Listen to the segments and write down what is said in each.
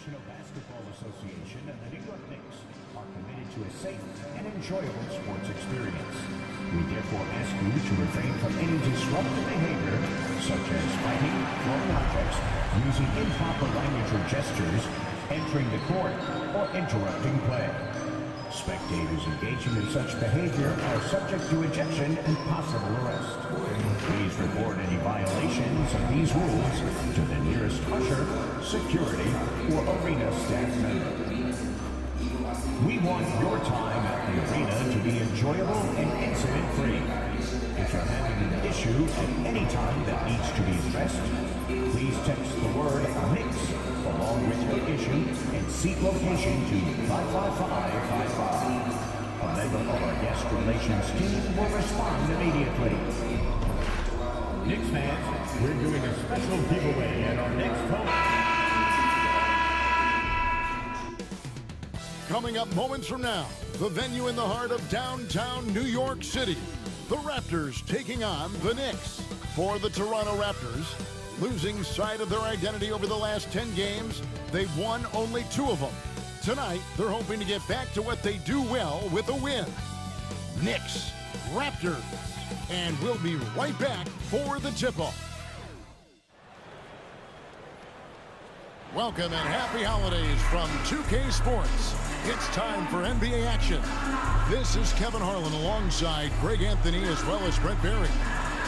National Basketball Association and the New York Knicks are committed to a safe and enjoyable sports experience. We therefore ask you to refrain from any disruptive behavior, such as fighting, throwing objects, using improper language or gestures, entering the court, or interrupting play. Spectators engaging in such behavior are subject to ejection and possible arrest. Please report any violations of these rules to the nearest usher, security, or arena staff member. We want your time at the arena to be enjoyable and incident-free. If you're having an issue at any time that needs to be addressed, please text the word Knicks along with your issue and seat location to 55555. A member of our guest relations team will respond immediately. Knicks fans, we're doing a special giveaway at our next home. Coming up moments from now, the venue in the heart of downtown New York City. The Raptors taking on the Knicks. For the Toronto Raptors, losing sight of their identity over the last 10 games, they've won only 2 of them. Tonight, they're hoping to get back to what they do well with a win. Knicks, Raptors, and we'll be right back for the tip-off. Welcome and happy holidays from 2K Sports. It's time for NBA action. This is Kevin Harlan alongside Greg Anthony as well as Brett Berry.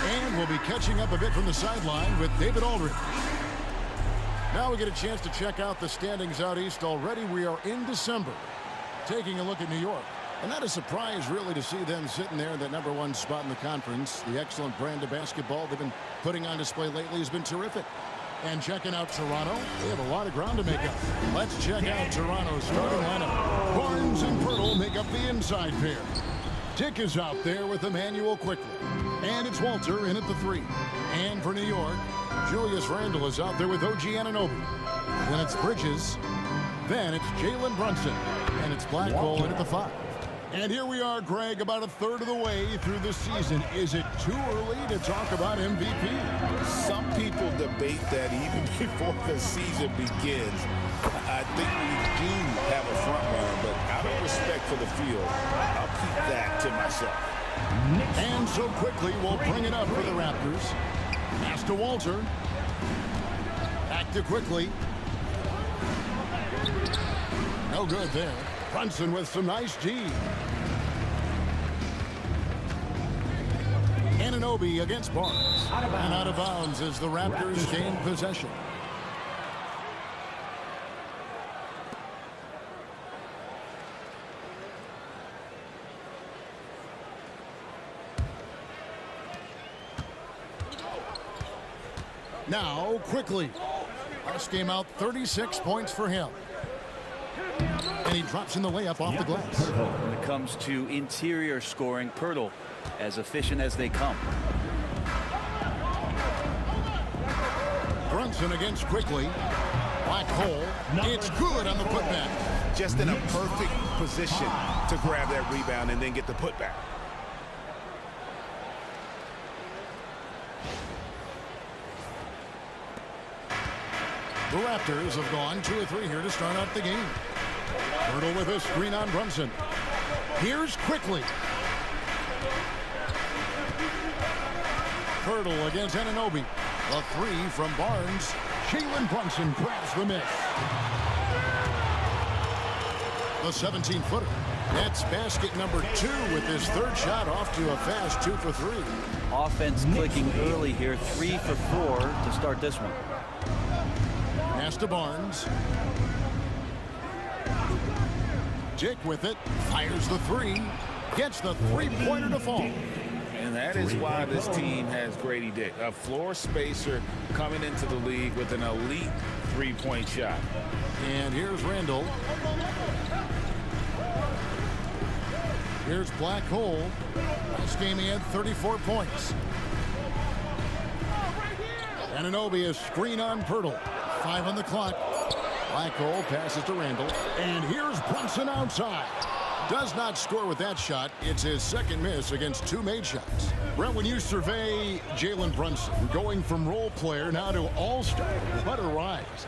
And we'll be catching up a bit from the sideline with David Aldridge. Now we get a chance to check out the standings out east already. We are in December. Taking a look at New York. And not a surprise, really, to see them sitting there in that #1 spot in the conference. The excellent brand of basketball they've been putting on display lately has been terrific. And checking out Toronto, they have a lot of ground to make up. Let's check out Toronto's starting lineup. Barnes and Pirtle make up the inside pair. Dick is out there with Emmanuel quickly. And it's Walter in at the 3. And for New York, Julius Randle is out there with OG Anunoby. Then it's Bridges. Then it's Jalen Brunson. And it's Blackwell in at the 5. And here we are, Greg, about a third of the way through the season. Is it too early to talk about MVP? Some people debate that even before the season begins. I think we do have a front runner, but out of respect for the field, I'll keep that to myself. And so quickly, we'll bring it up for the Raptors. Pass to Walter. Back to Quickly. No good there. Brunson with some nice D. Anunoby against Barnes. And out of bounds as the Raptors gain possession. Now, Quickly. Last game out, 36 points for him. And he drops in the layup off the glass. When it comes to interior scoring, Pirtle as efficient as they come. Brunson against Quickly. Black hole. It's good on the putback. Just in a perfect position to grab that rebound and then get the putback. The Raptors have gone 2 of 3 here to start out the game. Pirtle with a screen on Brunson. Here's Quickly. Pirtle against Anunoby. A 3 from Barnes. Jalen Brunson grabs the miss. The 17-footer. That's basket number 2 with his 3rd shot off to a fast 2 for 3. Offense clicking early here, 3 for 4 to start this one. Pass to Barnes. Dick with it. Fires the 3. Gets the 3-pointer to fall. And that is why this team has Grady Dick, a floor spacer coming into the league with an elite 3-point shot. And here's Randle. Here's Black Hole. Last game he had 34 points. Anunoby is screen on Pirtle. 5 on the clock. Black Hole passes to Randle. And here's Brunson outside. Does not score with that shot. It's his 2nd miss against 2 made shots. Brett, when you survey Jalen Brunson, going from role player now to all-star, what a rise.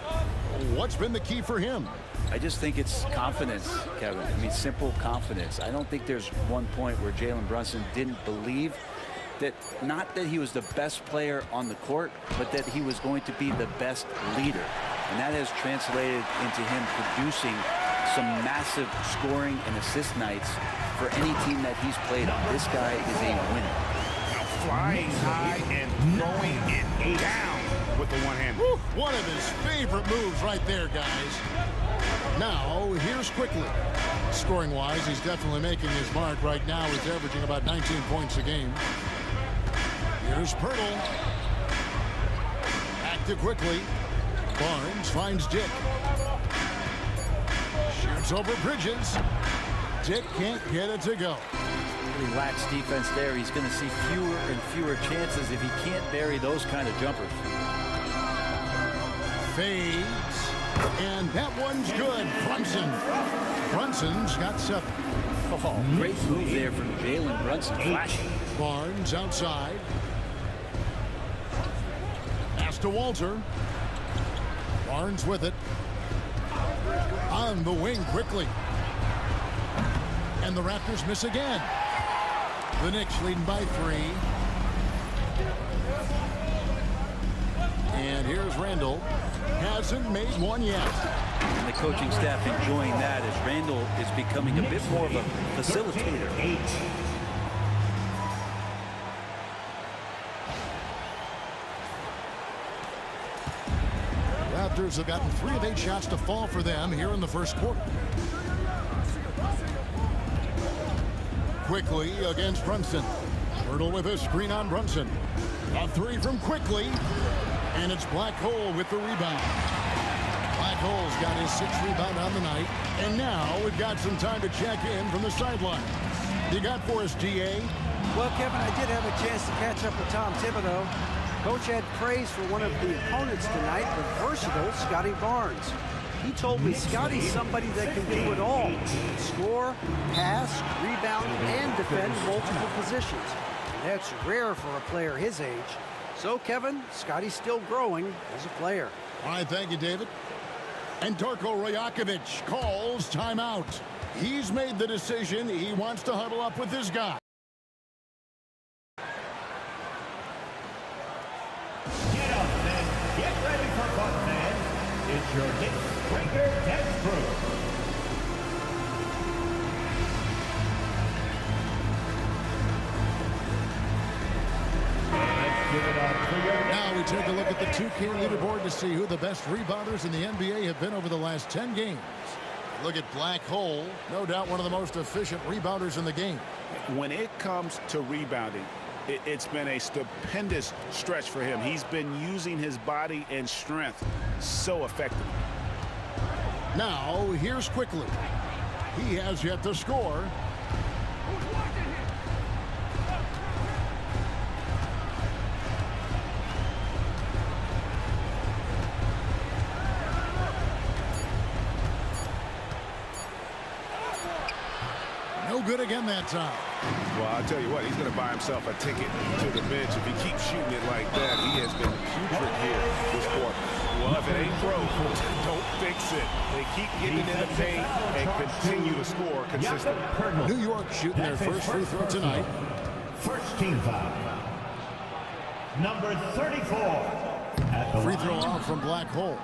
What's been the key for him? I just think it's confidence, Kevin. I mean, simple confidence. I don't think there's one point where Jalen Brunson didn't believe that, not that he was the best player on the court, but that he was going to be the best leader. And that has translated into him producing some massive scoring and assist nights for any team that he's played on. This guy is a winner. Now flying high and throwing it down with the one hand. One of his favorite moves right there, guys. Now, here's Quickly. Scoring-wise, he's definitely making his mark right now. He's averaging about 19 points a game. Here's Pirtle. Back to Quickly. Barnes finds Dick. Shoots over Bridges. Dick can't get it to go. Really lax defense there. He's going to see fewer and fewer chances if he can't bury those kind of jumpers. Fades. And that one's good. Brunson's got 7. Oh, great move there from Jalen Brunson. Flashing. Barnes outside. Pass to Walter. Barnes with it. On the wing quickly. And the Raptors miss again. The Knicks leading by 3. And here's Randall. Hasn't made one yet. And the coaching staff enjoying that as Randall is becoming a bit more of a facilitator. Raptors have gotten 3 of 8 shots to fall for them here in the first quarter. Quickly against Brunson. Pirtle with a screen on Brunson. A 3 from Quickly. And it's Black Hole with the rebound. Black Hole's got his 6th rebound on the night. And now we've got some time to check in from the sideline. You got for us, DA? Well, Kevin, I did have a chance to catch up with Tom Thibodeau. Coach had praise for one of the opponents tonight, the versatile Scotty Barnes. He told me Scotty's somebody that can do it all. Score, pass, rebound, and defend multiple positions. That's rare for a player his age. So, Kevin, Scotty's still growing as a player. All right, thank you, David. And Darko Rajakovic calls timeout. He's made the decision. He wants to huddle up with this guy. Get up, men. Get ready for fun, man. It's your Knicks Breaker Dance Crew. Now we take a look at the 2K leaderboard to see who the best rebounders in the NBA have been over the last 10 games. Look at Black Hole, no doubt one of the most efficient rebounders in the game. When it comes to rebounding, it's been a stupendous stretch for him. He's been using his body and strength so effectively. Now here's Quickly. He has yet to score. No good again that time. Well, I'll tell you what, he's going to buy himself a ticket to the bench. If he keeps shooting it like that, he has been putrid here this quarter. Well, if it ain't broke, don't fix it. They keep getting in the paint and continue to score consistently. New York shooting their first free throw tonight. First team foul. Number 34. Free throw off from Black Hole.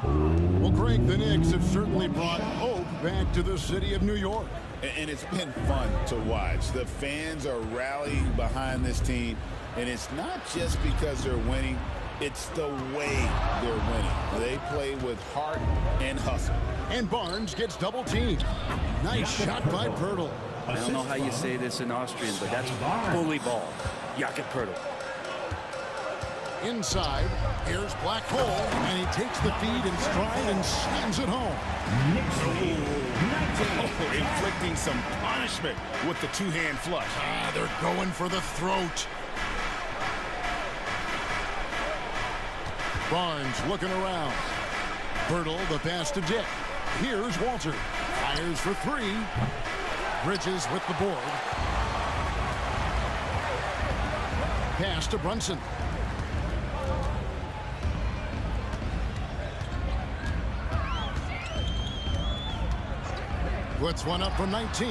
Well, Greg, the Knicks have certainly brought hope back to the city of New York. And it's been fun to watch. The fans are rallying behind this team, and it's not just because they're winning, it's the way they're winning. They play with heart and hustle. And Barnes gets double teamed. Nice shot by Pirtle. I don't know how you say this in Austrian, but that's bully ball. Jakob Pirtle. Inside, here's Black Hole, and he takes the feed in stride and slams it home. Inflicting some punishment with the two-hand flush. They're going for the throat. Barnes looking around. Pirtle, the pass to Dick. Here's Walter. Fires for 3. Bridges with the board. Pass to Brunson. Puts one up from 19.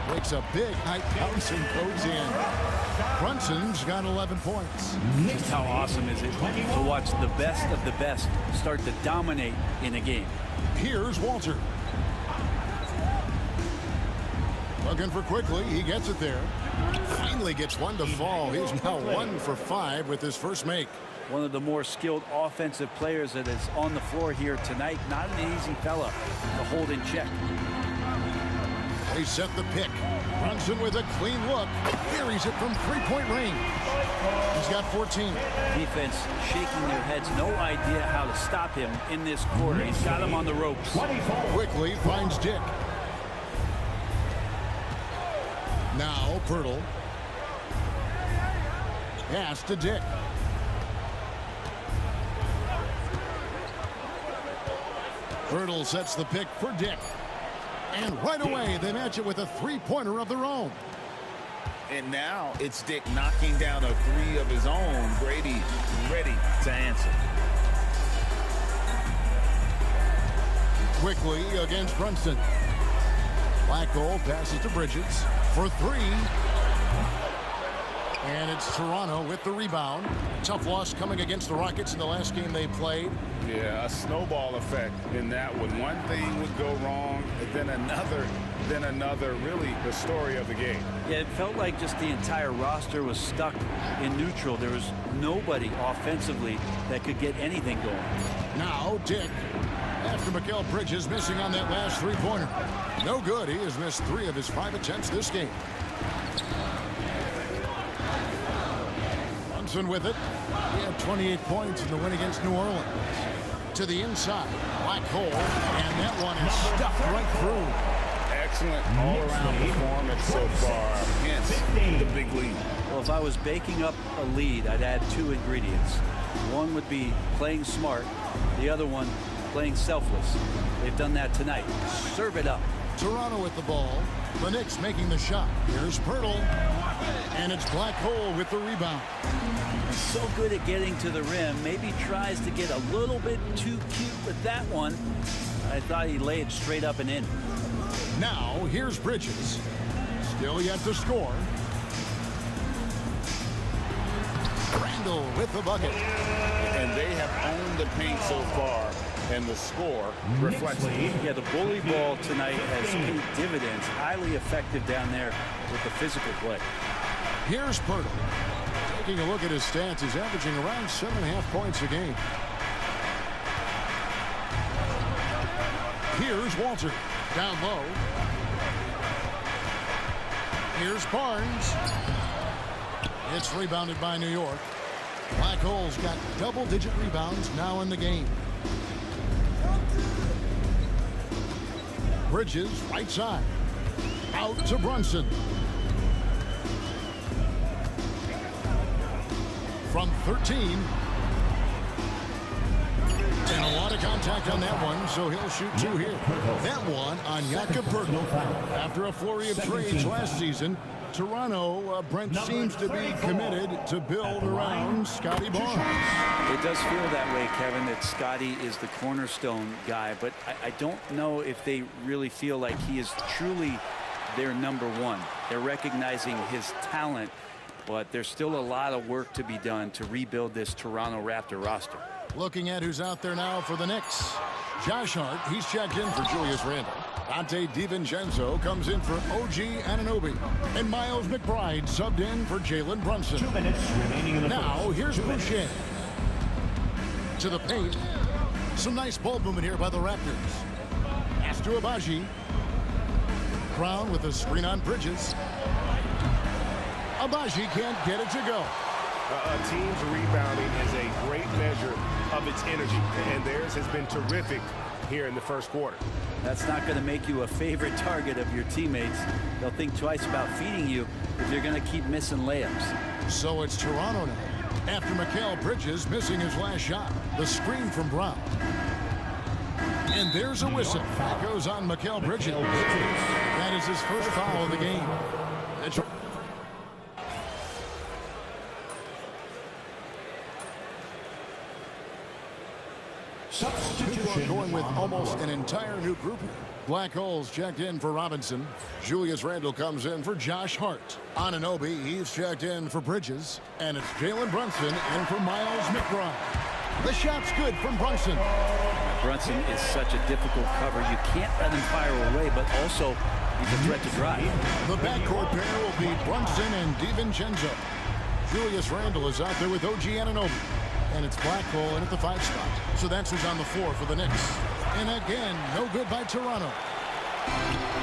Makes a big high bounce and goes in. Brunson's got 11 points. Just how awesome is it to watch the best of the best start to dominate in a game. Here's Walter. Looking for quickly. He gets it there. Finally gets one to fall. He's now 1 for 5 with his first make. One of the more skilled offensive players that is on the floor here tonight. Not an easy fella to hold in check. They set the pick. Brunson with a clean look. Carries it from three-point range. He's got 14. Defense shaking their heads. No idea how to stop him in this quarter. He's got him on the ropes. Quickly finds Dick. Now Pirtle. Pass to Dick. Pirtle sets the pick for Dick. And right away, they match it with a three-pointer of their own. And now it's Dick knocking down a three of his own. Brady ready to answer. Quickly against Brunson. Black goal passes to Bridges for three. And it's Toronto with the rebound. Tough loss coming against the Rockets in the last game they played. Yeah, a snowball effect in that one. One thing would go wrong, then another. Really the story of the game. Yeah, it felt like just the entire roster was stuck in neutral. There was nobody offensively that could get anything going. Now Dick, after Mikal Bridges missing on that last three-pointer. No good. He has missed 3 of his 5 attempts this game. With it. He had 28 points in the win against New Orleans. To the inside. Black hole. And that one is stuffed right through. Excellent all-around performance so far against the big lead. Well, if I was baking up a lead, I'd add 2 ingredients. One would be playing smart. The other one, playing selfless. They've done that tonight. Serve it up. Toronto with the ball. The Knicks making the shot. Here's Pirtle. And it's Black hole with the rebound. So good at getting to the rim. Maybe tries to get a little bit too cute with that one. I thought he laid straight up and in. Now here's Bridges. Still yet to score. Randall with the bucket. And they have owned the paint so far. And the score reflects it. Yeah, the bully ball tonight has paid dividends. Highly effective down there with the physical play. Here's Pirtle. Taking a look at his stats, he's averaging around 7.5 points a game. Here's Walter. Down low. Here's Barnes. It's rebounded by New York. Black hole's got double-digit rebounds now in the game. Bridges, right side. Out to Brunson. From 13. And a lot of contact on that one, so he'll shoot 2 here. That one on Jakob Pirtle. After a flurry of trades last season, Toronto, Brent seems to be committed to build around Scotty Barnes. It does feel that way, Kevin, that Scotty is the cornerstone guy, but I don't know if they really feel like he is truly their number one. They're recognizing his talent, but there's still a lot of work to be done to rebuild this Toronto Raptor roster. Looking at who's out there now for the Knicks. Josh Hart, he's checked in for Julius Randle. Dante DiVincenzo comes in for OG Anunoby. And Miles McBride subbed in for Jalen Brunson. 2 minutes remaining in the now, here's Boucher. To the paint. Some nice ball movement here by the Raptors. Pass to Abaji. Brown with a screen on Bridges. Abaji can't get it to go. A team's rebounding is a great measure of its energy, and theirs has been terrific here in the first quarter. That's not going to make you a favorite target of your teammates. They'll think twice about feeding you if you're going to keep missing layups. So it's Toronto now. After Mikal Bridges missing his last shot. The screen from Brown. And there's a whistle. That goes on Mikal Bridges. That is his first foul of the game. Substitution. Going with almost an entire new group here. Black Hole's checked in for Robinson. Julius Randle comes in for Josh Hart. Anunoby, he's checked in for Bridges. And it's Jalen Brunson in for Miles McBride. The shot's good from Brunson. Brunson is such a difficult cover. You can't let him fire away, but also he's a threat to drive. The backcourt pair will be Brunson and DiVincenzo. Julius Randle is out there with OG Anunoby. And it's Black Hole in at the 5 spot. So that's who's on the floor for the Knicks. And again, no good by Toronto.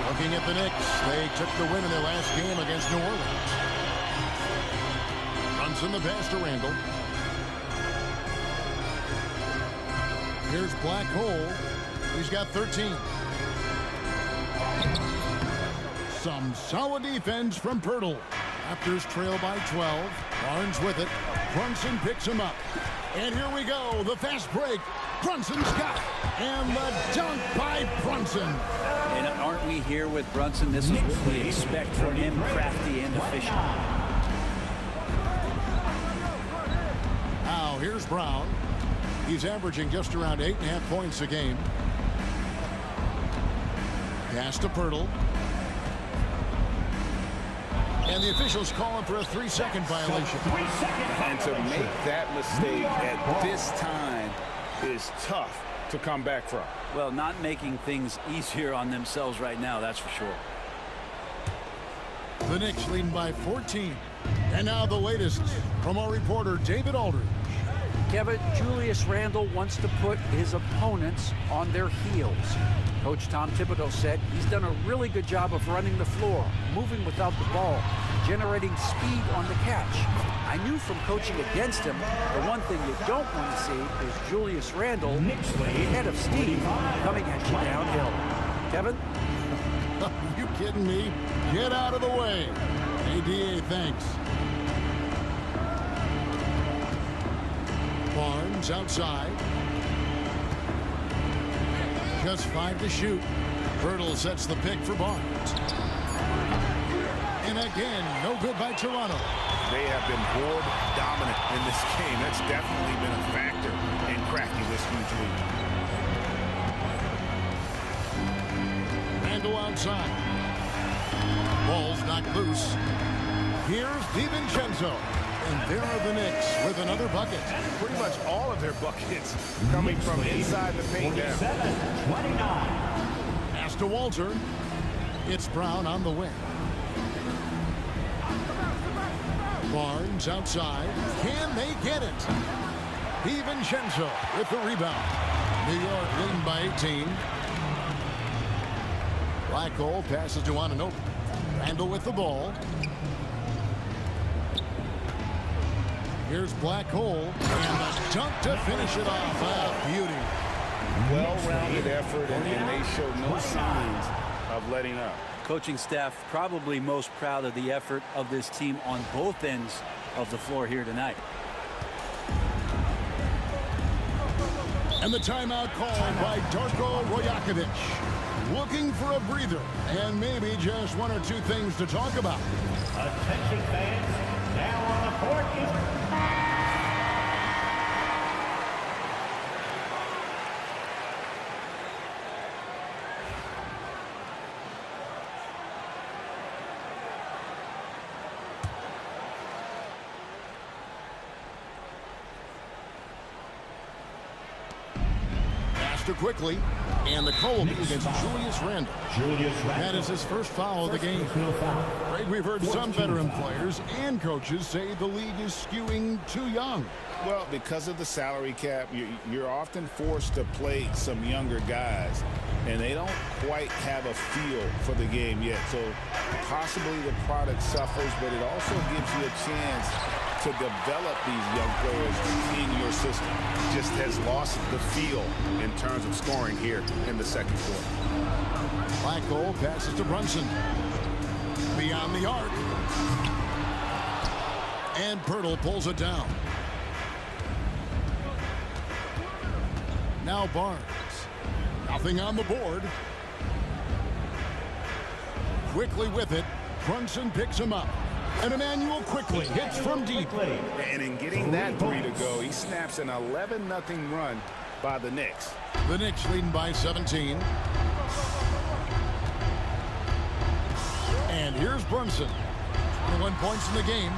Looking at the Knicks, they took the win in their last game against New Orleans. Brunson the pass to Randle. Here's Black Hole. He's got 13. Some solid defense from Pirtle. Raptors trail by 12. Barnes with it. Brunson picks him up. And here we go. The fast break. Brunson's got it. And the dunk by Brunson. And aren't we here with Brunson? This is what we expect from him, crafty and efficient. Now here's Brown. He's averaging just around 8.5 points a game. Pass to Pirtle. And the officials call him for a 3-second violation. And to make that mistake at this time is tough to come back from. Well, not making things easier on themselves right now, that's for sure. The Knicks leading by 14. And now the latest from our reporter, David Aldridge. Kevin, Julius Randle wants to put his opponents on their heels. Coach Tom Thibodeau said he's done a really good job of running the floor, moving without the ball, generating speed on the catch. I knew from coaching against him, the one thing you don't want to see is Julius Randle, head of steam, coming at you downhill. Kevin? Are you kidding me? Get out of the way. ADA, thanks. Barnes outside. Just 5 to shoot. Pirtle sets the pick for Barnes. And again, no good by Toronto. They have been board dominant in this game. That's definitely been a factor in cracking this huge lead. Randle outside. Ball's knocked loose. Here's DiVincenzo. And there are the Knicks with another bucket. Pretty much all of their buckets coming from inside the paint down. Pass to Walter. It's Brown on the wing. Barnes outside. Can they get it? DiVincenzo with the rebound. New York leading by 18. Black Hole passes to Anunoby. Randle with the ball. Here's Black Hole, and the dunk to finish it off. Oh, beauty. Well-rounded effort, and they show no signs of letting up. Coaching staff probably most proud of the effort of this team on both ends of the floor here tonight. And the timeout called by Darko Rajakovic. Looking for a breather, and maybe just 1 or 2 things to talk about. Attention fans, now on the court is... Quickly, and the call will be against Julius Randle. That is his first foul of the game. Greg, we've heard some veteran players and coaches say the league is skewing too young. Well, because of the salary cap, you're often forced to play some younger guys, and they don't quite have a feel for the game yet. So possibly the product suffers, but it also gives you a chance to develop these young players in your system. Just has lost the feel in terms of scoring here in the second quarter. Black Hole passes to Brunson. Beyond the arc. And Pirtle pulls it down. Now Barnes. Nothing on the board. Quickly with it. Brunson picks him up. And Emmanuel quickly hits from deep. And in getting that 3 to go, he snaps an 11-0 run by the Knicks. The Knicks leading by 17. And here's Brunson. 21 points in the game.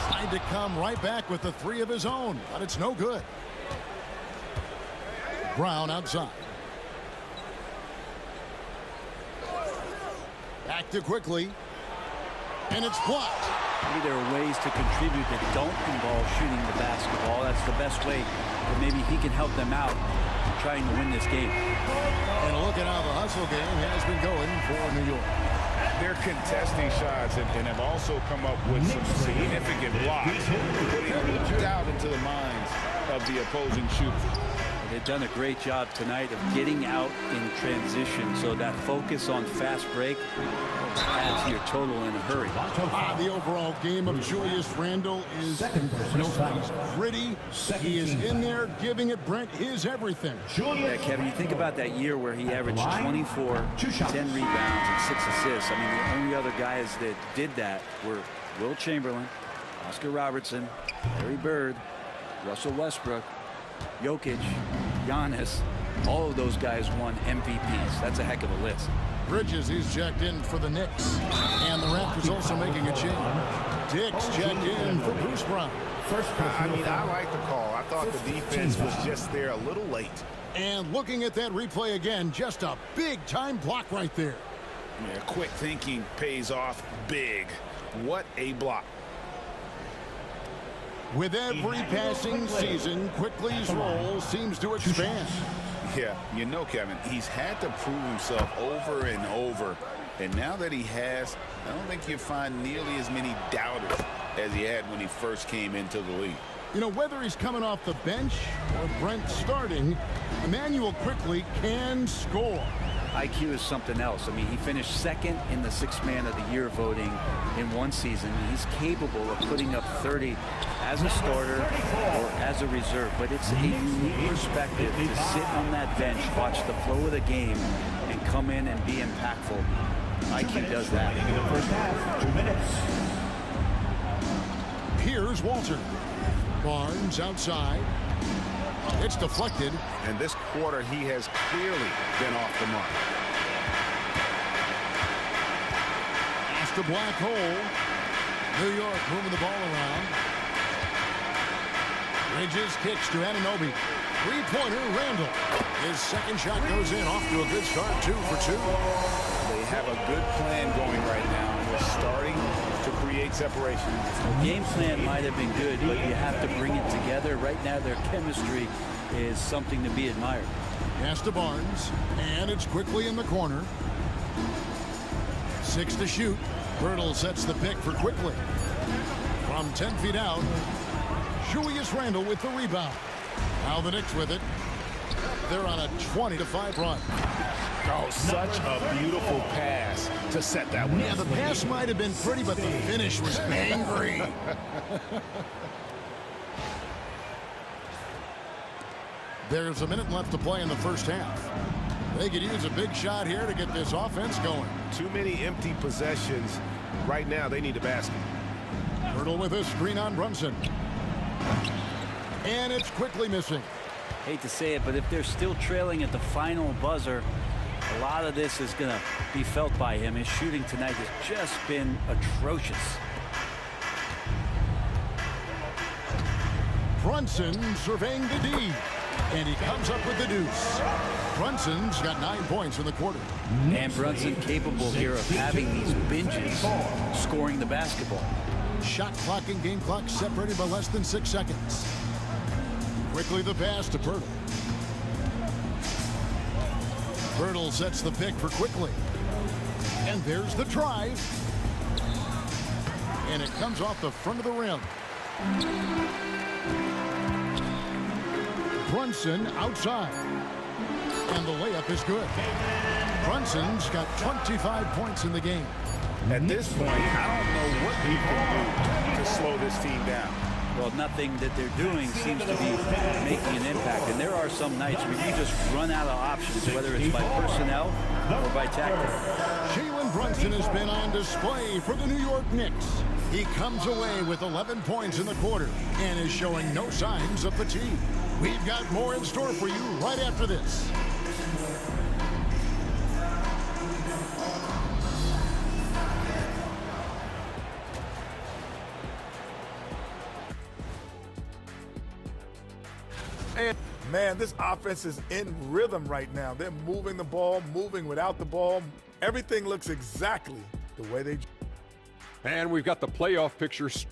Trying to come right back with the three of his own, but it's no good. Brown outside. Back to quickly. And it's blocked. Maybe there are ways to contribute that don't involve shooting the basketball. That's the best way that maybe he can help them out trying to win this game. And look at how the hustle game has been going for New York. They're contesting shots and have also come up with some significant blocks, putting a little doubt into the minds of the opposing shooter. They've done a great job tonight of getting out in transition, so that focus on fast break adds to your total in a hurry. The overall game of Julius Randle is gritty. He is in there giving it, Brent, his everything. Yeah, Kevin, you think about that year where he averaged 24, 10 rebounds, and 6 assists. I mean, the only other guys that did that were Will Chamberlain, Oscar Robertson, Larry Bird, Russell Westbrook, Jokic, Giannis. All of those guys won MVPs. That's a heck of a list. Bridges, he's checked in for the Knicks. And the Raptors also making a change. Dix checked in for Bruce Brown. I mean, I like the call. I thought the defense was just there a little late. And looking at that replay again, just a big-time block right there. Yeah, quick thinking pays off big. What a block. With every passing season, Quickly's role seems to expand. Yeah, you know, Kevin, he's had to prove himself over and over. And now that he has, I don't think you'll find nearly as many doubters as he had when he first came into the league. You know, whether he's coming off the bench or Brent starting, Emmanuel Quickly can score. IQ is something else. I mean, he finished second in the Sixth Man of the Year voting in one season. He's capable of putting up 30 as a starter or as a reserve, but it's a unique perspective to sit on that bench, watch the flow of the game, and come in and be impactful. IQ does that. First half, 2 minutes. Here's Walter. Barnes outside. It's deflected. And this quarter, he has clearly been off the mark. It's the black hole. New York moving the ball around. Bridges kicks to Anunoby. Three-pointer, Randle. His second shot goes in, off to a good start, 2 for 2. They have a good plan going right now, and they're starting to create separation. The game plan might have been good, but you have to bring it together. Right now, their chemistry is something to be admired. Pass to Barnes, and it's Quickly in the corner. 6 to shoot. Birtle sets the pick for Quickly. From 10 feet out, Julius Randle with the rebound. Now the Knicks with it. They're on a 20-5 run. Oh, such a beautiful pass to set that one. Yeah, the pass might have been pretty, but the finish was angry. There's a minute left to play in the first half. They could use a big shot here to get this offense going. Too many empty possessions. Right now, they need a basket. Birtle with a screen on Brunson. And it's Quickly missing. Hate to say it, but if they're still trailing at the final buzzer, a lot of this is going to be felt by him. His shooting tonight has just been atrocious. Brunson surveying the D. And he comes up with the deuce. Brunson's got 9 points in the quarter. And Brunson capable here of having these binges, scoring the basketball. Shot clock and game clock separated by less than 6 seconds. Quickly the pass to Birtle. Birtle sets the pick for Quickly. And there's the drive. And it comes off the front of the rim. Brunson outside. And the layup is good. Brunson's got 25 points in the game. At this point, I don't know what he can do to slow this team down. Well, nothing that they're doing seems to be making an impact. And there are some nights where you just run out of options, whether it's by personnel or by tactic. Jalen Brunson has been on display for the New York Knicks. He comes away with 11 points in the quarter and is showing no signs of fatigue. We've got more in store for you right after this. And man, this offense is in rhythm right now. They're moving the ball, moving without the ball. Everything looks exactly the way they. And we've got the playoff pictures.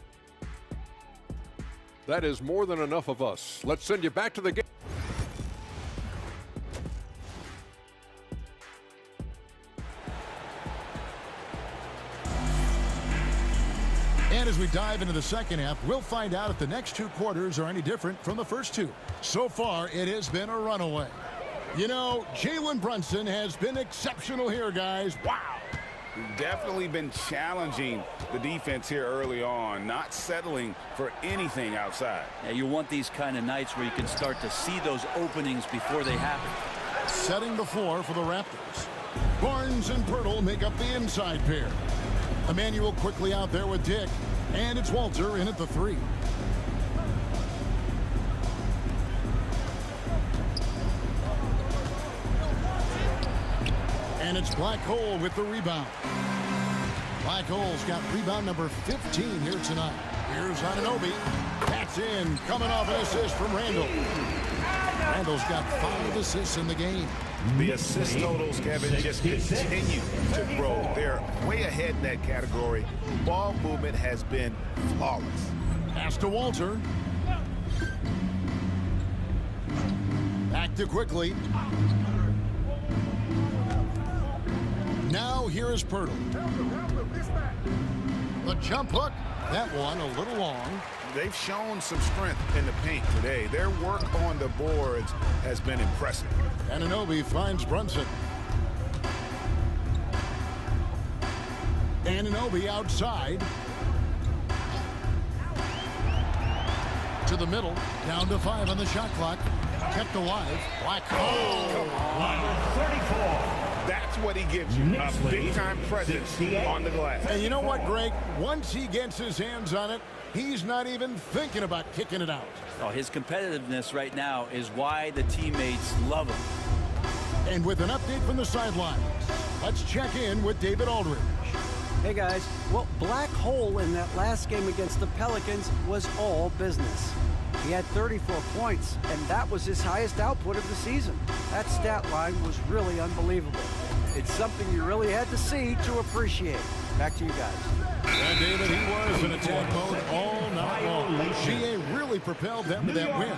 That is more than enough of us. Let's send you back to the game. And as we dive into the second half, we'll find out if the next two quarters are any different from the first two. So far, it has been a runaway. You know, Jalen Brunson has been exceptional here, guys. Wow. Definitely been challenging the defense here early on, not settling for anything outside. Yeah, you want these kind of nights where you can start to see those openings before they happen. Setting the floor for the Raptors. Barnes and Pirtle make up the inside pair. Emmanuel quickly out there with Dick, and it's Walter in at the three. And it's Black Hole with the rebound. Black Hole's got rebound number 15 here tonight. Here's Anunoby. That's in, coming off an assist from Randall. Randall's got 5 assists in the game. The assist totals, Kevin, just continue to grow. They're way ahead in that category. Ball movement has been flawless. Pass to Walter. Back to Quickly. Now here is Pirtle. The jump hook. That one a little long. They've shown some strength in the paint today. Their work on the boards has been impressive. Anunoby finds Brunson. Anunoby outside. To the middle. Down to 5 on the shot clock. Kept alive. Black Hole. Number 34. That's what he gives you, a big-time presence on the glass. And you know what, Greg? Once he gets his hands on it, he's not even thinking about kicking it out. Oh, his competitiveness right now is why the teammates love him. And with an update from the sidelines, let's check in with David Aldridge. Hey guys, well, Black Hole in that last game against the Pelicans was all business. He had 34 points, and that was his highest output of the season. That stat line was really unbelievable. It's something you really had to see to appreciate. Back to you guys. And David, he was in attack mode all night long. GA really propelled them to that win.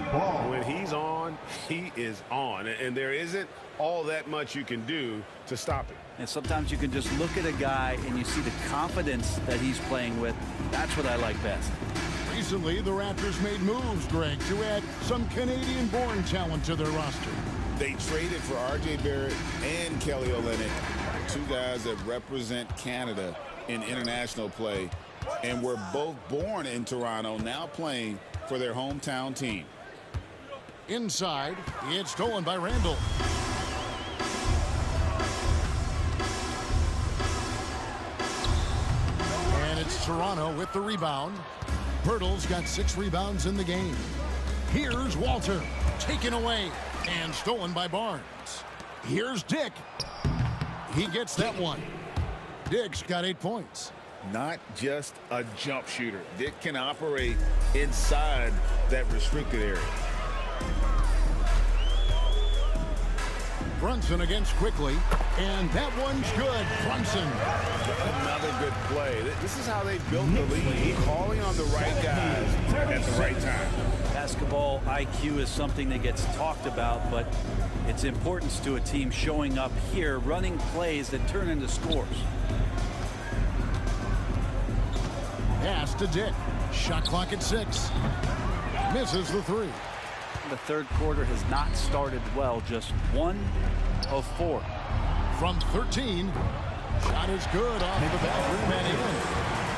When he's on, he is on. And there isn't all that much you can do to stop it. And sometimes you can just look at a guy and you see the confidence that he's playing with. That's what I like best. Recently, the Raptors made moves, Greg, to add some Canadian-born talent to their roster. They traded for R.J. Barrett and Kelly Olynyk, two guys that represent Canada in international play, and were both born in Toronto, now playing for their hometown team. Inside, it's stolen by Randall. And it's Toronto with the rebound. Pirtle's got 6 rebounds in the game. Here's Walter, taken away and stolen by Barnes. Here's Dick. He gets that one. Dick's got 8 points. Not just a jump shooter. Dick can operate inside that restricted area. Brunson against Quickly, and that one's good. Brunson. Another good play. This is how they built the lead, calling on the right guys at the right time. Basketball IQ is something that gets talked about, but its importance to a team showing up here, running plays that turn into scores. Pass to Dick. Shot clock at 6. Misses the 3. The third quarter has not started well, just 1 of 4. From 13, shot is good off the back rim and in.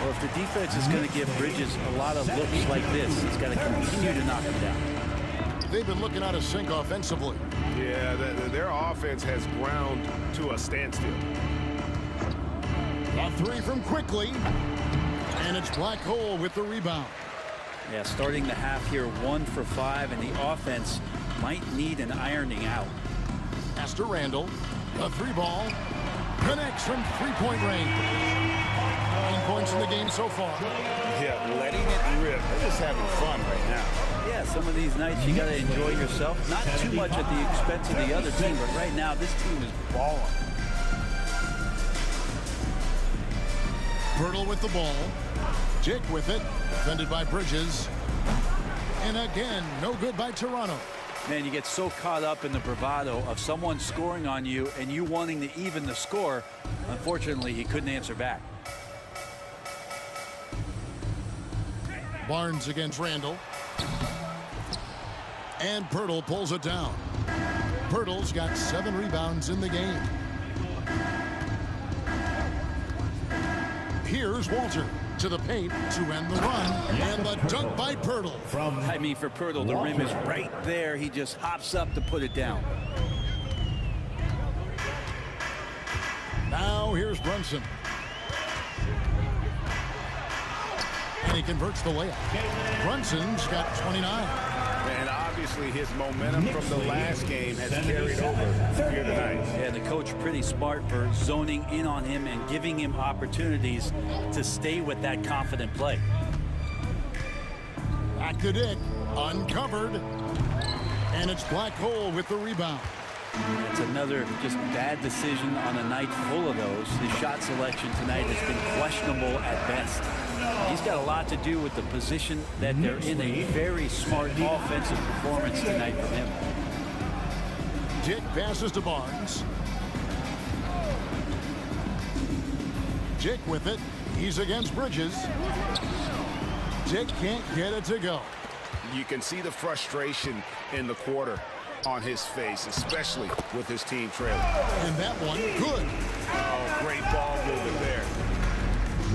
Well, if the defense is going to give Bridges a lot of looks like this, he's got to continue to knock him down. They've been looking out of sync offensively. Yeah, their offense has ground to a standstill. A 3 from Quickly, and it's Black Hole with the rebound. Yeah, starting the half here 1 for 5, and the offense might need an ironing out. Pass to Randall. A 3-ball. Connects from 3-point range. 9 points in the game so far. Yeah, letting it rip. They're just having fun right now. Yeah, some of these nights you got to enjoy yourself. Not too much at the expense of the other team, but right now this team is balling. Pirtle with the ball. Jake with it. Defended by Bridges. And again, no good by Toronto. Man, you get so caught up in the bravado of someone scoring on you and you wanting to even the score. Unfortunately, he couldn't answer back. Barnes against Randall. And Pirtle pulls it down. Pirtle's got 7 rebounds in the game. Here's Walter to the paint to end the run. And the dunk by Pirtle. I mean, for Pirtle, the rim is right there. He just hops up to put it down. Now here's Brunson. And he converts the layup. Brunson's got 29. And obviously his momentum from the last game has carried over here tonight. Yeah, the coach pretty smart for zoning in on him and giving him opportunities to stay with that confident play. Back to Dick. Uncovered. And it's Black Hole with the rebound. It's another just bad decision on a night full of those. His shot selection tonight has been questionable at best. He's got a lot to do with the position that they're in. A very smart offensive performance tonight from him. Dick passes to Barnes. Dick with it. He's against Bridges. Dick can't get it to go. You can see the frustration in the quarter on his face, especially with his team trailing. And that one, good. Oh, great ball movement there.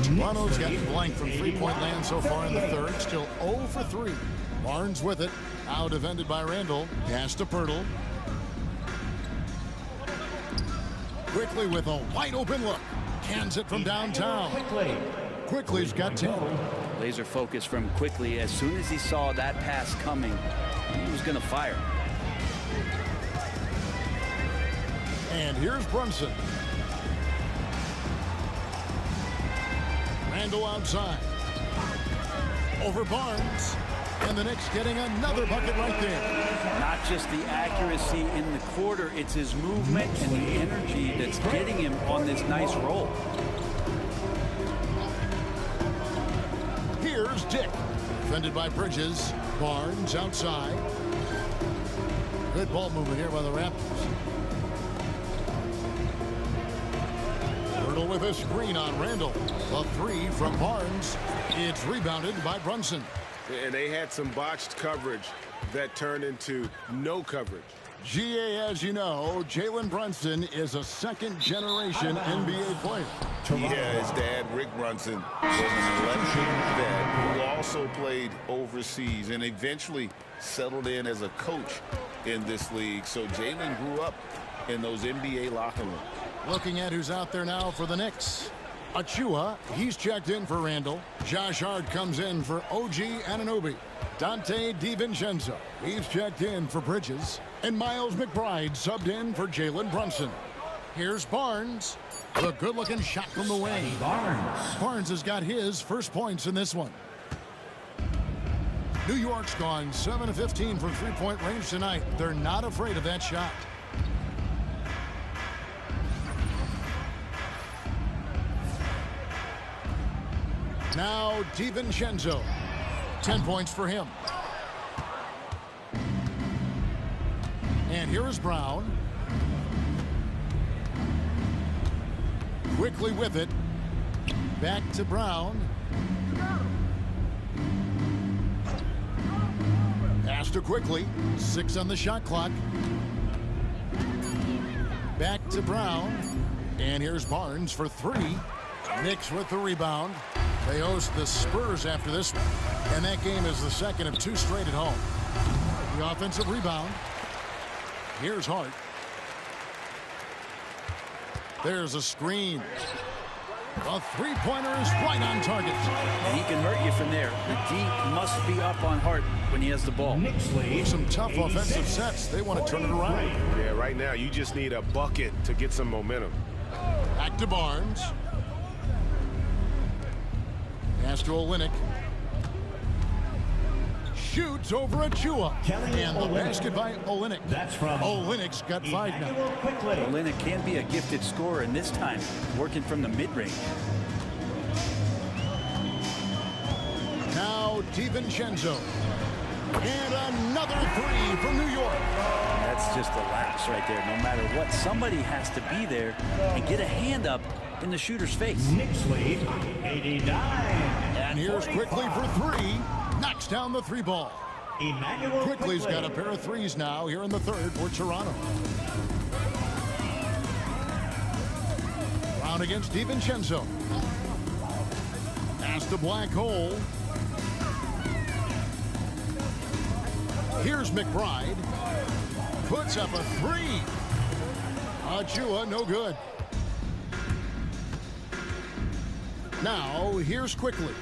Toronto's gotten blank from 3-point land so far in the third. Still 0 for 3. Barnes with it. Now defended by Randall. Pass to Pirtle. Quickly with a wide open look. Cans it from downtown. Quickly's got 10. Laser focus from Quickly. As soon as he saw that pass coming, he was going to fire. And here's Brunson. Randall outside. Over Barnes. And the Knicks getting another bucket right there. Not just the accuracy in the quarter, it's his movement and the energy that's getting him on this nice roll. Here's Dick. Defended by Bridges. Barnes outside. Good ball movement here by the Raptors. Pirtle with a screen on Randall. A 3 from Barnes. It's rebounded by Brunson. And they had some botched coverage that turned into no coverage. GA, as you know, Jalen Brunson is a second-generation NBA player. Yeah, his dad, Rick Brunson, was an electric vet who also played overseas and eventually settled in as a coach in this league. So Jalen grew up in those NBA locker rooms. Looking at who's out there now for the Knicks. Achua, he's checked in for Randall. Josh Hart comes in for OG Anunoby. Dante DiVincenzo, he's checked in for Bridges. And Miles McBride subbed in for Jalen Brunson. Here's Barnes. A good-looking shot from the wing. Barnes has got his first points in this one. New York's gone 7 of 15 from three-point range tonight. They're not afraid of that shot. Now DiVincenzo. 10 points for him. And here is Brown. Quickly with it. Back to Brown. Pass to Quickly. 6 on the shot clock. Back to Brown. And here's Barnes for 3. Knicks with the rebound. They host the Spurs after this one. And that game is the second of 2 straight at home. The offensive rebound. Here's Hart. There's a screen. The three-pointer is right on target. And he can hurt you from there. The D must be up on Hart when he has the ball. Some tough offensive sets. They want to turn it around. Yeah, right now you just need a bucket to get some momentum. Back to Barnes. Pass to Olynyk. Shoots over Achua. And the basket by Olynyk. That's from Olynyk's got 5 now. Olynyk can be a gifted scorer, and this time working from the mid-range. Now DiVincenzo. And another 3 from New York. That's just a lapse right there. No matter what, somebody has to be there and get a hand up in the shooter's face. Knicks lead 89. And here's Quickly for 3. Knocks down the 3 ball. Quickly's got a pair of 3s now here in the 3rd for Toronto. Brown against DiVincenzo. Pass the black hole. Here's McBride. Puts up a 3. Achua, no good. Now, here's Quickly.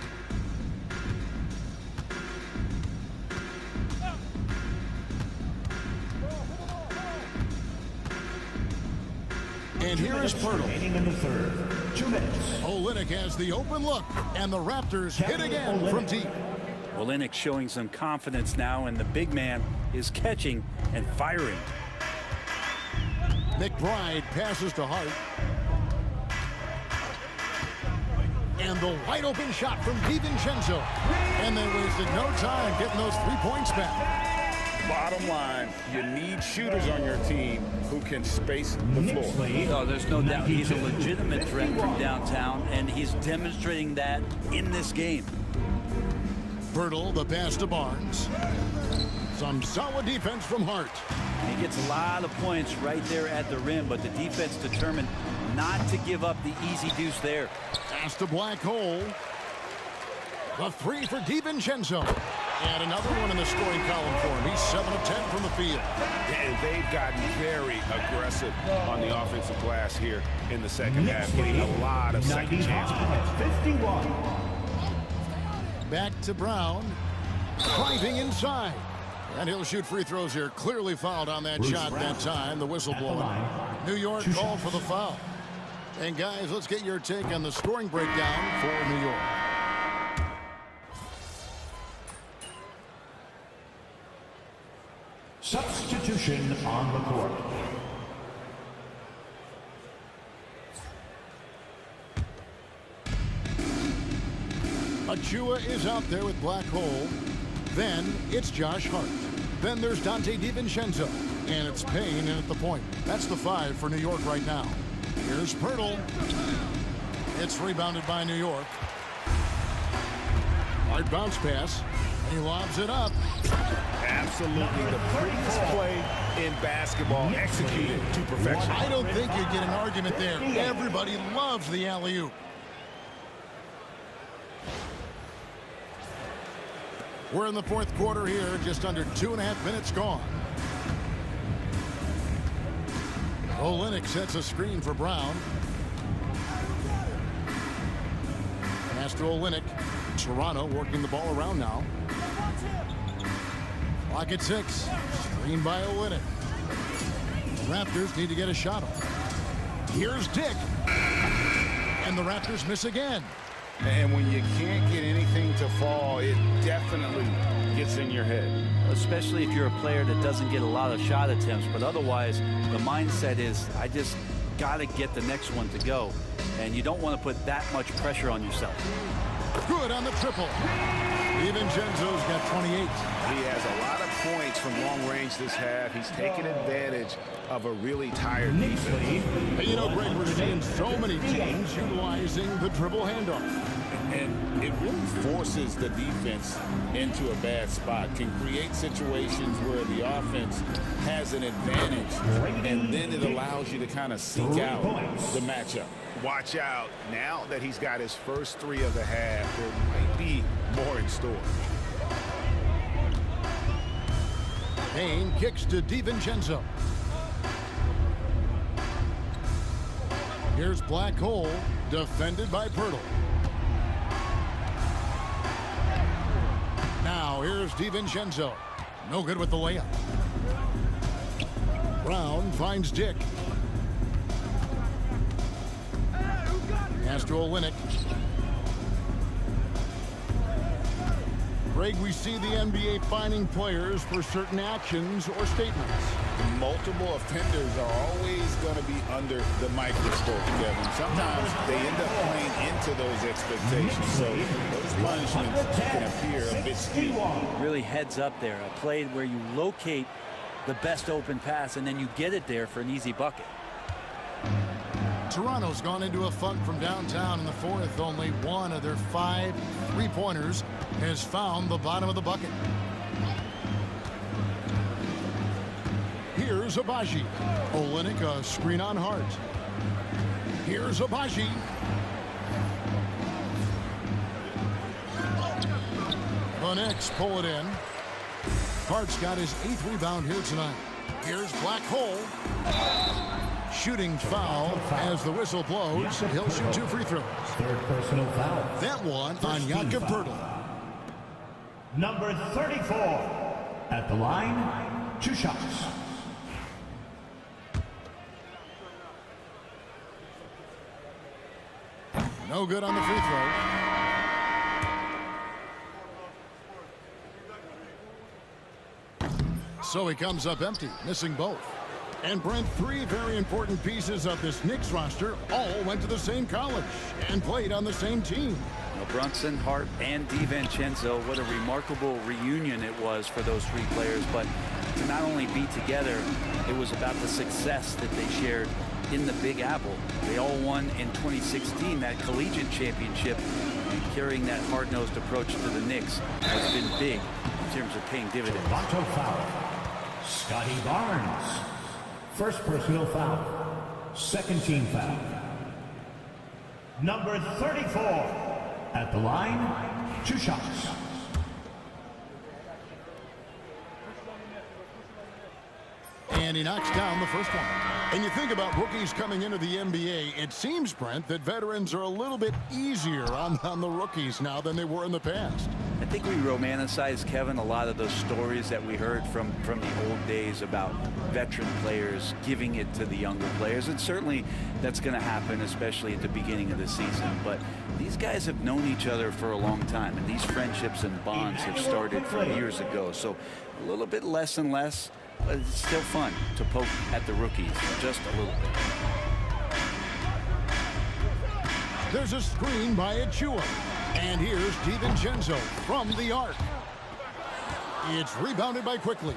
And here is Pirtle. In the 3rd. 2 minutes. Olynyk has the open look, and the Raptors hit again from deep. Olynyk showing some confidence now, and the big man is catching and firing. McBride passes to Hart. And the wide open shot from DiVincenzo. And they wasted no time getting those 3 points back. Bottom line, you need shooters on your team who can space the floor. Oh, there's no doubt he's a legitimate threat from downtown, and he's demonstrating that in this game. Pirtle, the pass to Barnes. Some solid defense from Hart. He gets a lot of points right there at the rim, but the defense determined not to give up the easy deuce there. Pass to black hole. The 3 for DiVincenzo. And another one in the scoring column for him. He's 7 of 10 from the field. And they've gotten very aggressive on the offensive glass here in the second half, getting a lot of second chance points. 51. Back to Brown. Driving inside. And he'll shoot free throws here. Clearly fouled on that shot that time. The whistle blowing. New York called for the foul. And guys, let's get your take on the scoring breakdown for New York. Substitution on the court. Achua is out there with black hole. Then it's Josh Hart. Then there's Dante DiVincenzo. And it's Payne in at the point. That's the 5 for New York right now. Here's Pirtle. It's rebounded by New York. Hard bounce pass. And he lobs it up. Absolutely the prettiest play in basketball, executed to perfection. I don't think you'd get an argument there. Everybody loves the alley-oop. We're in the 4th quarter here, just under 2.5 minutes gone. Olynyk sets a screen for Brown. Pass to Olynyk. Toronto working the ball around now. Clock at 6. Screen by Olynyk. The Raptors need to get a shot off. Here's Dick. And the Raptors miss again. And when you can't get anything to fall, it definitely gets in your head. Especially if you're a player that doesn't get a lot of shot attempts, but otherwise the mindset is, I just got to get the next one to go. And you don't want to put that much pressure on yourself. Good on the triple. DiVincenzo's got 28. He has a lot of points from long range this half. He's taken advantage of a really tired defense. Hey, you know, Greg, we're seeing so many teams utilizing the dribble handoff. And it really forces the defense into a bad spot, can create situations where the offense has an advantage, and then it allows you to kind of seek out the matchup. Watch out. Now that he's got his first 3 of the half, there might be more in store. Payne kicks to DiVincenzo. Here's Black Hole, defended by Pirtle. Now here's DiVincenzo. No good with the layup. Brown finds Dick. Pass to Olynyk. Greg, we see the NBA fining players for certain actions or statements. Multiple offenders are always going to be under the microscope, Kevin. Sometimes they end up playing into those expectations, so those punishments can appear a bit steep. Really heads up there. A play where you locate the best open pass and then you get it there for an easy bucket. Toronto's gone into a funk from downtown in the fourth. Only one of their 5 3-pointers has found the bottom of the bucket. Here's Abaji. Olynyk, a screen on Hart. Here's Abaji. The Knicks pull it in. Hart's got his 8th rebound here tonight. Here's Black Hole. Shooting foul as the whistle blows. He'll shoot 2 free throws. Third personal foul. That one on Jakob Pirtle. Number 34 at the line, 2 shots. No good on the free throw. So he comes up empty, missing both. And Brent, 3 very important pieces of this Knicks roster all went to the same college and played on the same team. Well, Brunson, Hart, and DiVincenzo, what a remarkable reunion it was for those 3 players. But to not only be together, it was about the success that they shared in the Big Apple. They all won in 2016, that collegiate championship. And carrying that hard-nosed approach to the Knicks has been big in terms of paying dividends. Toronto foul. Scotty Barnes. First personal foul. Second team foul. Number 34 at the line, 2 shots. And he knocks down the first one. And you think about rookies coming into the NBA, it seems, Brent, that veterans are a little bit easier on the rookies now than they were in the past. I think we romanticize, Kevin, a lot of those stories that we heard from the old days about veteran players giving it to the younger players. And certainly that's going to happen, especially at the beginning of the season. But these guys have known each other for a long time, and these friendships and bonds have started from years ago. So a little bit less and less, but it's still fun to poke at the rookies, just a little bit. There's a screen by Achua. And here's DiVincenzo from the arc. It's rebounded by Quickly.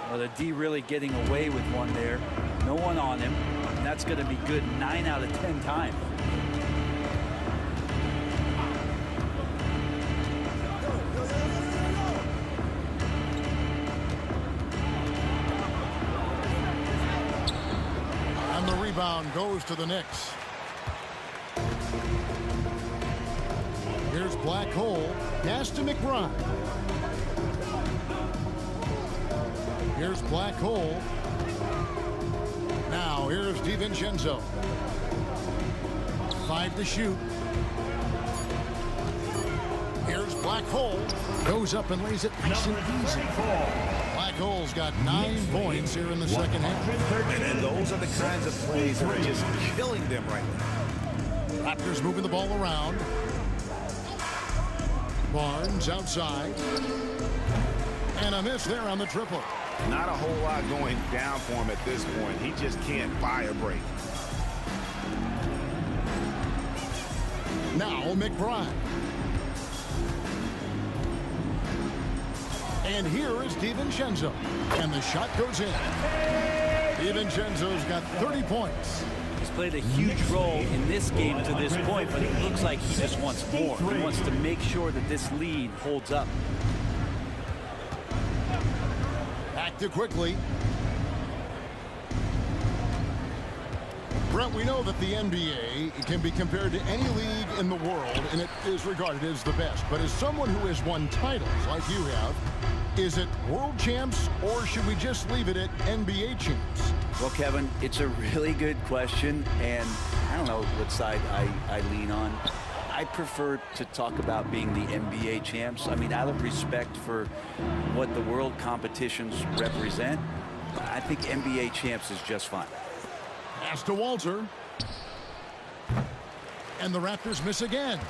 Well, the D really getting away with one there. No one on him. And that's going to be good 9 out of 10 times. And the rebound goes to the Knicks. Here's Black Hole. Pass to McBride. Here's Black Hole. Now here's DiVincenzo. 5 to shoot. Here's Black Hole. Goes up and lays it nice and easy. Black Hole's got 9 points here in the second half. And those are the kinds of plays that are just killing them right now. Raptors moving the ball around. Barnes outside. And a miss there on the triple. Not a whole lot going down for him at this point. He just can't buy a break. Now McBride. And here is DiVincenzo. And the shot goes in. DiVincenzo's got 30 points. He's played a huge role in this game to this point, but it looks like he just wants more. He wants to make sure that this lead holds up. Back to Quickly. Brent, we know that the NBA can be compared to any league in the world, and it is regarded as the best. But as someone who has won titles like you have, is it world champs, or should we just leave it at NBA champs? Well, Kevin, it's a really good question, and I don't know what side I lean on. I prefer to talk about being the NBA champs. I mean, out of respect for what the world competitions represent, I think NBA champs is just fine. Pass to Walter. And the Raptors miss again.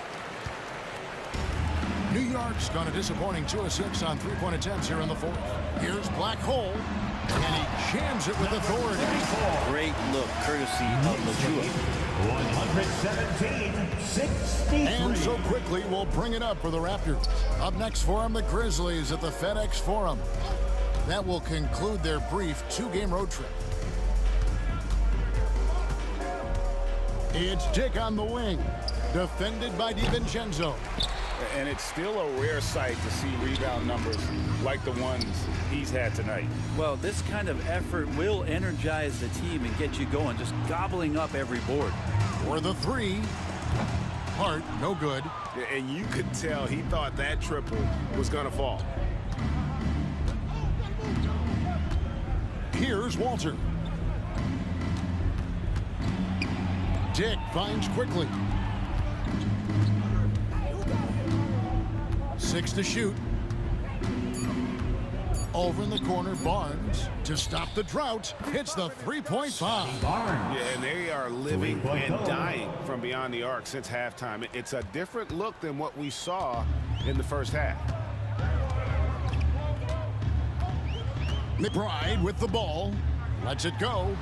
New York's gone a disappointing 2 of 6 on three-point attempts here in the fourth. Here's Black Hole, and he jams it with authority. Great look, courtesy of Lachua. 117-63. And so quickly, we'll bring it up for the Raptors. Up next for them, the Grizzlies at the FedEx Forum. That will conclude their brief 2-game road trip. It's Dick on the wing, defended by DiVincenzo. And it's still a rare sight to see rebound numbers like the ones he's had tonight. Well, this kind of effort will energize the team and get you going, just gobbling up every board. For the three, Hart, no good. And you could tell he thought that triple was going to fall. Here's Walter. Dick finds quickly. 6 to shoot. Over in the corner, Barnes to stop the drought. Hits the three-point foul. Yeah, and they are living and dying from beyond the arc since halftime. It's a different look than what we saw in the first half. McBride with the ball. Lets it go.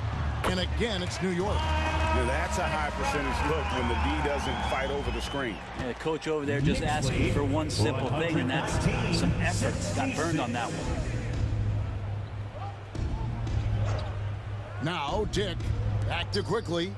And again, it's New York. Yeah, that's a high percentage look when the D doesn't fight over the screen. And the coach over there just asking for one simple thing, and that's some effort. Got burned on that one. Now, Dick, back to quickly.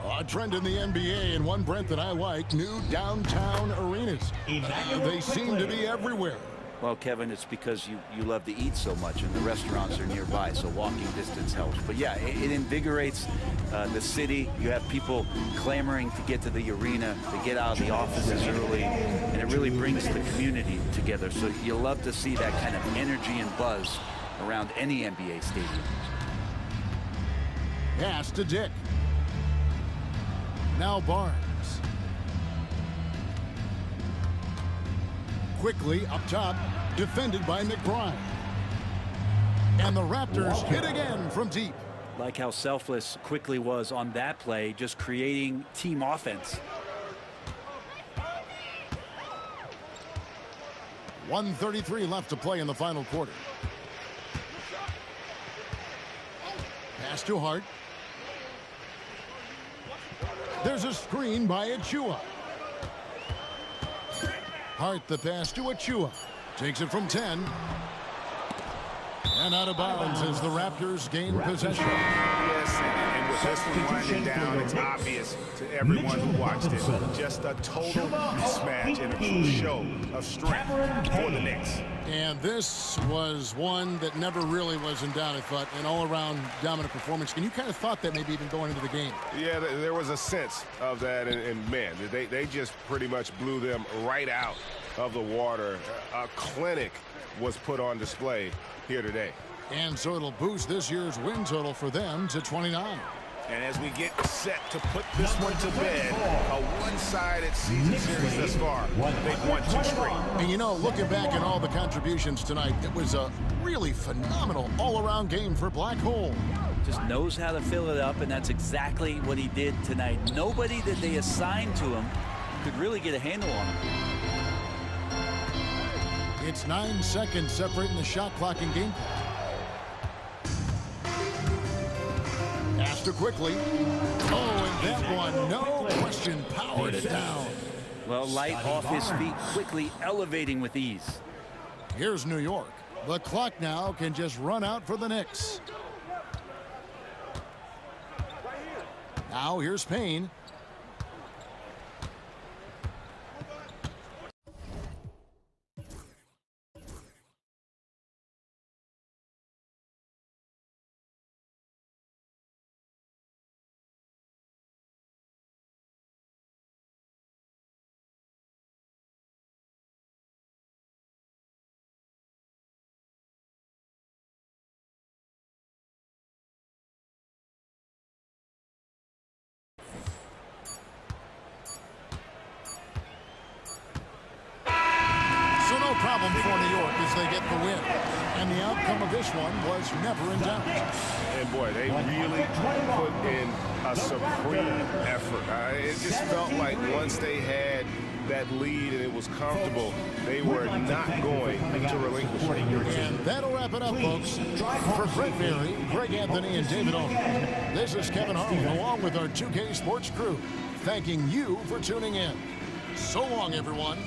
A trend in the NBA, and one, Brent, that I like, new downtown arenas. They seem to be everywhere. Well, Kevin, it's because you love to eat so much, and the restaurants are nearby, so walking distance helps. But yeah, it invigorates the city. You have people clamoring to get to the arena, to get out of the offices early, and it really brings the community together. So you love to see that kind of energy and buzz around any NBA stadium. Pass to Dick. Now Barnes. Quickly up top, defended by McBride. And the Raptors hit again from deep. Like how selfless Quickly was on that play, just creating team offense. 1:33 left to play in the final quarter. Pass to Hart. There's a screen by Achua. Hart the pass to Achua. Takes it from 10. And out of bounds as the Raptors gain possession. Yes, and with this one winding down, it's obvious to everyone who watched it. Just a total mismatch and a true show of strength for the Knicks. And this was one that never really was in doubt, I thought, an all-around dominant performance. And you kind of thought that maybe even going into the game. Yeah, there was a sense of that, and man, they just pretty much blew them right out of the water. A clinic was put on display here today. And so it'll boost this year's win total for them to 29. And as we get set to put this one to bed, a one-sided season series thus far. They've won 2 straight. And you know, looking back at all the contributions tonight, it was a really phenomenal all-around game for Black Hole. Just knows how to fill it up, and that's exactly what he did tonight. Nobody that they assigned to him could really get a handle on him. It's 9 seconds separating the shot clock and game clock. After quickly. Oh, and that one, no question, powered it down. Well, light off his feet, quickly elevating with ease. Here's New York. The clock now can just run out for the Knicks. Now here's Payne. win. And the outcome of this one was never in doubt. And boy, they really put in a supreme effort. It just felt like once they had that lead and it was comfortable, they were not going to relinquish it. And that'll wrap it up, folks. For Brett Berry, Greg Anthony, and David Owen, this is Kevin Harlan along with our 2K Sports crew, thanking you for tuning in. So long, everyone.